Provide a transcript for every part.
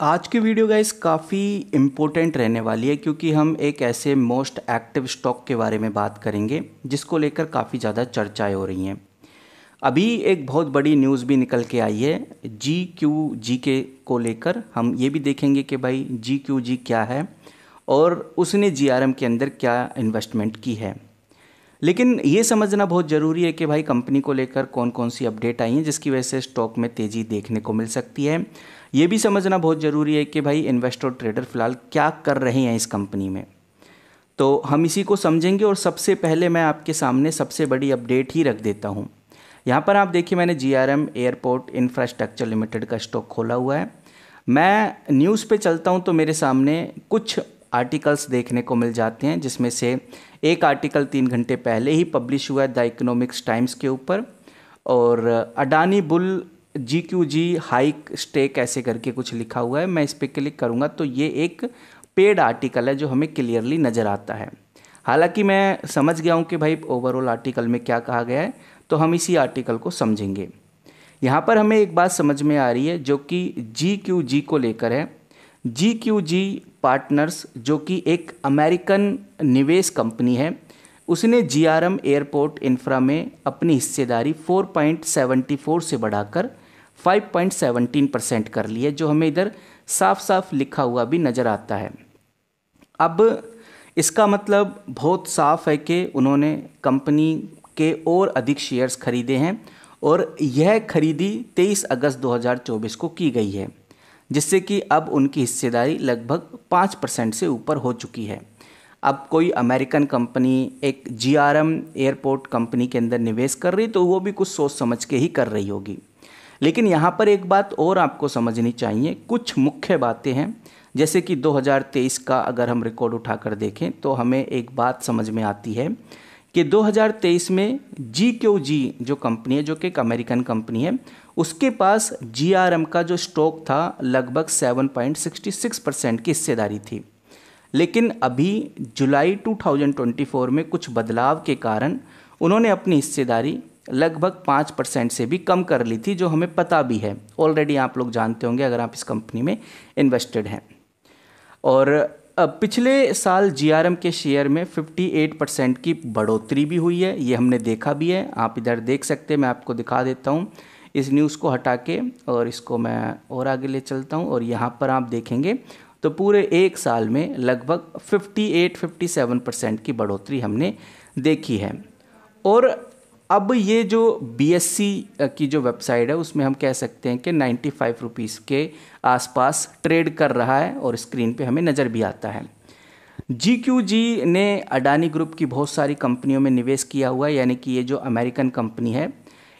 आज की video guys काफ़ी इम्पोर्टेंट रहने वाली है क्योंकि हम एक ऐसे मोस्ट एक्टिव स्टॉक के बारे में बात करेंगे जिसको लेकर काफ़ी ज़्यादा चर्चाएं हो रही हैं। अभी एक बहुत बड़ी न्यूज़ भी निकल के आई है GQG के को लेकर। हम ये भी देखेंगे कि भाई GQG क्या है और उसने GRM के अंदर क्या इन्वेस्टमेंट की है। लेकिन ये समझना बहुत ज़रूरी है कि भाई कंपनी को लेकर कौन कौन सी अपडेट आई हैं जिसकी वजह से स्टॉक में तेज़ी देखने को मिल सकती है। ये भी समझना बहुत ज़रूरी है कि भाई इन्वेस्टर ट्रेडर फिलहाल क्या कर रहे हैं इस कंपनी में। तो हम इसी को समझेंगे और सबसे पहले मैं आपके सामने सबसे बड़ी अपडेट ही रख देता हूँ। यहाँ पर आप देखिए, मैंने GRM एयरपोर्ट इंफ्रास्ट्रक्चर लिमिटेड का स्टॉक खोला हुआ है। मैं न्यूज़ पे चलता हूँ तो मेरे सामने कुछ आर्टिकल्स देखने को मिल जाते हैं, जिसमें से एक आर्टिकल 3 घंटे पहले ही पब्लिश हुआ है द इकोनॉमिक्स टाइम्स के ऊपर, और Adani bull GQG hike stake ऐसे करके कुछ लिखा हुआ है। मैं इस पर क्लिक करूँगा तो ये एक पेड आर्टिकल है जो हमें क्लियरली नज़र आता है। हालांकि मैं समझ गया हूँ कि भाई ओवरऑल आर्टिकल में क्या कहा गया है, तो हम इसी आर्टिकल को समझेंगे। यहाँ पर हमें एक बात समझ में आ रही है जो कि GQG को लेकर है। GQG पार्टनर्स जो कि एक अमेरिकन निवेश कंपनी है, उसने GRM एयरपोर्ट इंफ्रा में अपनी हिस्सेदारी 4.74 से बढ़ाकर 5.17% कर ली है, जो हमें इधर साफ साफ लिखा हुआ भी नज़र आता है। अब इसका मतलब बहुत साफ है कि उन्होंने कंपनी के और अधिक शेयर्स खरीदे हैं और यह खरीदी 23 अगस्त 2024 को की गई है, जिससे कि अब उनकी हिस्सेदारी लगभग 5% से ऊपर हो चुकी है। अब कोई अमेरिकन कंपनी एक GRM एयरपोर्ट कंपनी के अंदर निवेश कर रही तो वो भी कुछ सोच समझ के ही कर रही होगी। लेकिन यहाँ पर एक बात और आपको समझनी चाहिए, कुछ मुख्य बातें हैं। जैसे कि 2023 का अगर हम रिकॉर्ड उठाकर देखें तो हमें एक बात समझ में आती है कि 2023 में GQG जो कंपनी है, जो कि एक अमेरिकन कंपनी है, उसके पास GRM का जो स्टॉक था लगभग 7.66% की हिस्सेदारी थी। लेकिन अभी जुलाई 2024 में कुछ बदलाव के कारण उन्होंने अपनी हिस्सेदारी लगभग 5% से भी कम कर ली थी, जो हमें पता भी है। ऑलरेडी आप लोग जानते होंगे अगर आप इस कंपनी में इन्वेस्टेड हैं। और पिछले साल GRM के शेयर में 58% की बढ़ोतरी भी हुई है, ये हमने देखा भी है। आप इधर देख सकते हैं, मैं आपको दिखा देता हूँ इस न्यूज़ को हटा के, और इसको मैं और आगे ले चलता हूँ। और यहाँ पर आप देखेंगे तो पूरे एक साल में लगभग 58-57% की बढ़ोतरी हमने देखी है। और अब ये जो BSE की जो वेबसाइट है उसमें हम कह सकते हैं कि 95 रुपीज़ के आसपास ट्रेड कर रहा है और स्क्रीन पे हमें नज़र भी आता है। GQG ने अडानी ग्रुप की बहुत सारी कंपनियों में निवेश किया हुआ है, यानी कि ये जो अमेरिकन कंपनी है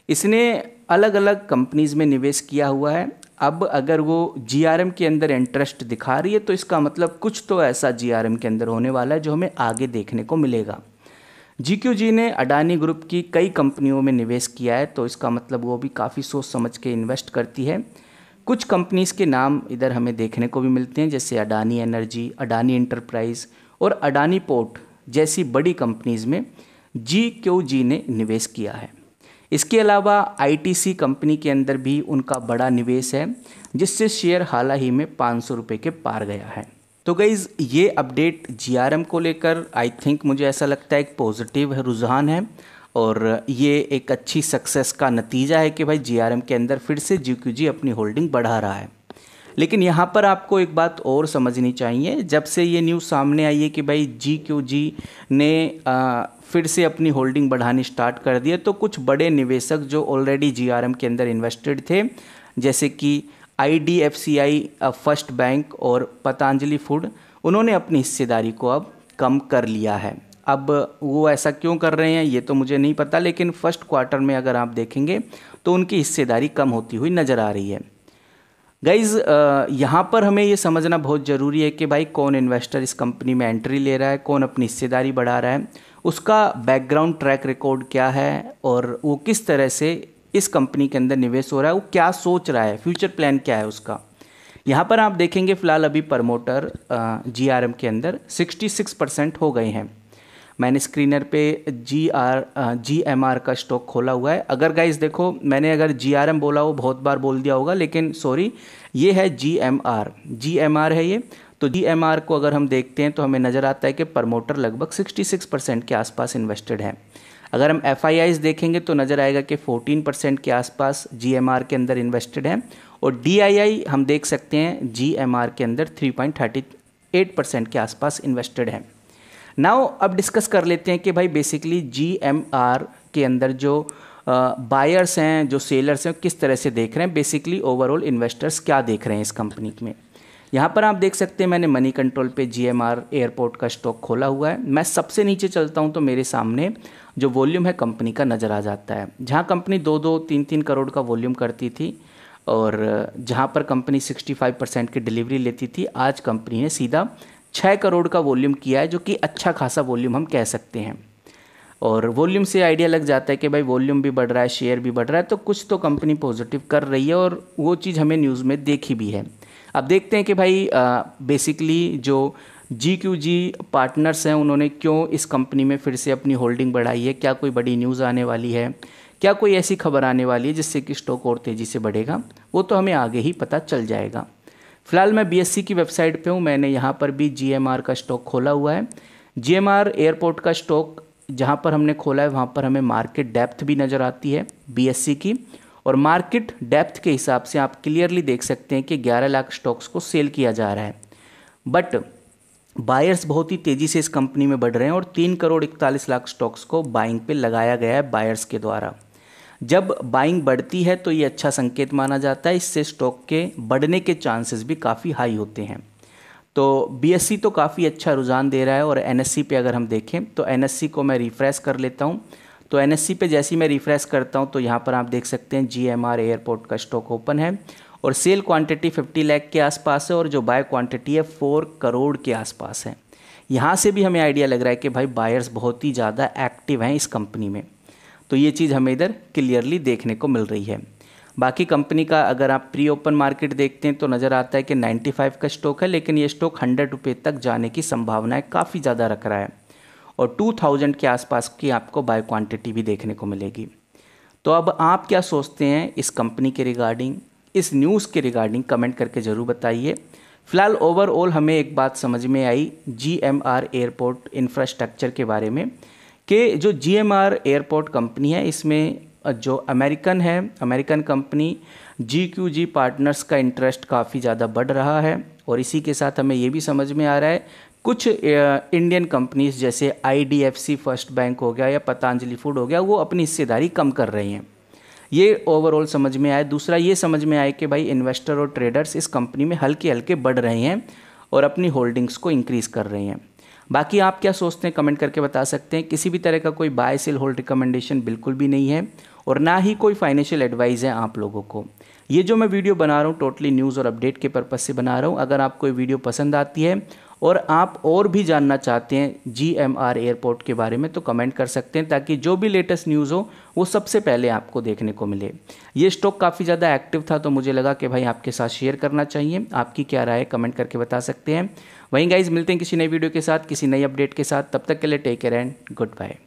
इसने अलग अलग कंपनीज़ में निवेश किया हुआ है। अब अगर वो GRM के अंदर इंटरेस्ट दिखा रही है तो इसका मतलब कुछ तो ऐसा GRM के अंदर होने वाला है जो हमें आगे देखने को मिलेगा। GQG ने अडानी ग्रुप की कई कंपनियों में निवेश किया है, तो इसका मतलब वो भी काफ़ी सोच समझ के इन्वेस्ट करती है। कुछ कंपनीज़ के नाम इधर हमें देखने को भी मिलते हैं, जैसे अडानी एनर्जी, अडानी इंटरप्राइज और अडानी पोर्ट जैसी बड़ी कंपनीज़ में GQG ने निवेश किया है। इसके अलावा ITC कंपनी के अंदर भी उनका बड़ा निवेश है, जिससे शेयर हाल ही में 500 रुपये के पार गया है। तो गाइज़, ये अपडेट GRM को लेकर आई थिंक मुझे ऐसा लगता है एक पॉजिटिव रुझान है और ये एक अच्छी सक्सेस का नतीजा है कि भाई GRM के अंदर फिर से GQG अपनी होल्डिंग बढ़ा रहा है। लेकिन यहाँ पर आपको एक बात और समझनी चाहिए, जब से ये न्यूज़ सामने आई है कि भाई GQG ने फिर से अपनी होल्डिंग बढ़ानी स्टार्ट कर दी है, तो कुछ बड़े निवेशक जो ऑलरेडी GRM के अंदर इन्वेस्टेड थे, जैसे कि IDFCI फर्स्ट बैंक और पतंजलि फूड, उन्होंने अपनी हिस्सेदारी को अब कम कर लिया है। अब वो ऐसा क्यों कर रहे हैं ये तो मुझे नहीं पता, लेकिन फर्स्ट क्वार्टर में अगर आप देखेंगे तो उनकी हिस्सेदारी कम होती हुई नज़र आ रही है। गाइज़, यहाँ पर हमें ये समझना बहुत ज़रूरी है कि भाई कौन इन्वेस्टर इस कंपनी में एंट्री ले रहा है, कौन अपनी हिस्सेदारी बढ़ा रहा है, उसका बैकग्राउंड ट्रैक रिकॉर्ड क्या है और वो किस तरह से इस कंपनी के अंदर निवेश हो रहा है, वो क्या सोच रहा है, फ्यूचर प्लान क्या है उसका। यहाँ पर आप देखेंगे फ़िलहाल अभी प्रमोटर GRM के अंदर 66% हो गए हैं। मैंने स्क्रीनर पे GMR का स्टॉक खोला हुआ है। अगर गाइस देखो, मैंने अगर GRM बोला हो, बहुत बार बोल दिया होगा, लेकिन सॉरी, ये है GMR है ये। तो GMR को अगर हम देखते हैं तो हमें नज़र आता है कि प्रमोटर लगभग 66% के आसपास इन्वेस्टेड है। अगर हम FIIs देखेंगे तो नज़र आएगा कि 14% के आसपास GMR के अंदर इन्वेस्टेड है, और DII हम देख सकते हैं GMR के अंदर 3.38% के आसपास इन्वेस्टेड है। नाउ अब डिस्कस कर लेते हैं कि भाई बेसिकली GMR के अंदर जो बायर्स हैं, जो सेलर्स हैं, किस तरह से देख रहे हैं, बेसिकली ओवरऑल इन्वेस्टर्स क्या देख रहे हैं इस कंपनी में। यहाँ पर आप देख सकते हैं मैंने मनी कंट्रोल पे GMR एयरपोर्ट का स्टॉक खोला हुआ है। मैं सबसे नीचे चलता हूँ तो मेरे सामने जो वॉल्यूम है कंपनी का नज़र आ जाता है। जहाँ कंपनी 2-2, 3-3 करोड़ का वॉल्यूम करती थी और जहाँ पर कंपनी 65% की डिलीवरी लेती थी, आज कंपनी ने सीधा 6 करोड़ का वॉल्यूम किया है, जो कि अच्छा खासा वॉल्यूम हम कह सकते हैं। और वॉल्यूम से आइडिया लग जाता है कि भाई वॉल्यूम भी बढ़ रहा है, शेयर भी बढ़ रहा है, तो कुछ तो कंपनी पॉजिटिव कर रही है, और वो चीज़ हमें न्यूज़ में देखी भी है। अब देखते हैं कि भाई बेसिकली जो GQG पार्टनर्स हैं उन्होंने क्यों इस कंपनी में फिर से अपनी होल्डिंग बढ़ाई है। क्या कोई बड़ी न्यूज़ आने वाली है, क्या कोई ऐसी खबर आने वाली है जिससे कि स्टॉक और तेज़ी से बढ़ेगा, वो तो हमें आगे ही पता चल जाएगा। फिलहाल मैं BSE की वेबसाइट पे हूँ, मैंने यहाँ पर भी GMR का स्टॉक खोला हुआ है। GMR एयरपोर्ट का स्टॉक जहाँ पर हमने खोला है वहाँ पर हमें मार्केट डेप्थ भी नज़र आती है BSE की, और मार्केट डेप्थ के हिसाब से आप क्लियरली देख सकते हैं कि 11 लाख स्टॉक्स को सेल किया जा रहा है। बट बायर्स बहुत ही तेज़ी से इस कंपनी में बढ़ रहे हैं, और 3 करोड़ 41 लाख स्टॉक्स को बाइंग पे लगाया गया है बायर्स के द्वारा। जब बाइंग बढ़ती है तो ये अच्छा संकेत माना जाता है, इससे स्टॉक के बढ़ने के चांसेस भी काफ़ी हाई होते हैं। तो BSE तो काफ़ी अच्छा रुझान दे रहा है, और NSE पे अगर हम देखें तो NSE को मैं रिफ़्रेश कर लेता हूँ। तो NSE पे जैसे ही मैं रिफ़्रेश करता हूँ तो यहाँ पर आप देख सकते हैं GMR एयरपोर्ट का स्टॉक ओपन है, और सेल क्वांटिटी 50 लाख के आसपास है, और जो बाय क्वांटिटी है 4 करोड़ के आसपास है। यहाँ से भी हमें आइडिया लग रहा है कि भाई बायर्स बहुत ही ज़्यादा एक्टिव हैं इस कंपनी में। तो ये चीज़ हमें इधर क्लियरली देखने को मिल रही है। बाकी कंपनी का अगर आप प्री ओपन मार्केट देखते हैं तो नज़र आता है कि 95 का स्टॉक है, लेकिन ये स्टॉक 100 रुपये तक जाने की संभावनाएं काफ़ी ज़्यादा रख रहा है, और 2000 के आसपास की आपको बाय क्वांटिटी भी देखने को मिलेगी। तो अब आप क्या सोचते हैं इस कंपनी के रिगार्डिंग, इस न्यूज़ के रिगार्डिंग, कमेंट करके ज़रूर बताइए। फ़िलहाल ओवरऑल हमें एक बात समझ में आई GMR एयरपोर्ट इंफ्रास्ट्रक्चर के बारे में, कि जो GMR एयरपोर्ट कंपनी है इसमें जो अमेरिकन कंपनी GQG पार्टनर्स का इंटरेस्ट काफ़ी ज़्यादा बढ़ रहा है, और इसी के साथ हमें ये भी समझ में आ रहा है कुछ इंडियन कंपनीज जैसे IDFC फर्स्ट बैंक हो गया या पतंजलि फूड हो गया, वो अपनी हिस्सेदारी कम कर रही हैं। ये ओवरऑल समझ में आया। दूसरा ये समझ में आया कि भाई इन्वेस्टर और ट्रेडर्स इस कंपनी में हल्के हल्के बढ़ रहे हैं और अपनी होल्डिंग्स को इंक्रीज़ कर रहे हैं। बाकी आप क्या सोचते हैं कमेंट करके बता सकते हैं। किसी भी तरह का कोई बाय सेल होल्ड रिकमेंडेशन बिल्कुल भी नहीं है, और ना ही कोई फाइनेंशियल एडवाइस है आप लोगों को। ये जो मैं वीडियो बना रहा हूँ टोटली न्यूज़ और अपडेट के पर्पज़ से बना रहा हूँ। अगर आपको ये वीडियो पसंद आती है और आप और भी जानना चाहते हैं GMR एयरपोर्ट के बारे में, तो कमेंट कर सकते हैं, ताकि जो भी लेटेस्ट न्यूज़ हो वो सबसे पहले आपको देखने को मिले। ये स्टॉक काफ़ी ज़्यादा एक्टिव था, तो मुझे लगा कि भाई आपके साथ शेयर करना चाहिए। आपकी क्या राय है कमेंट करके बता सकते हैं। वहीं गाइज मिलते हैं किसी नई वीडियो के साथ, किसी नई अपडेट के साथ। तब तक के लिए take care and good bye.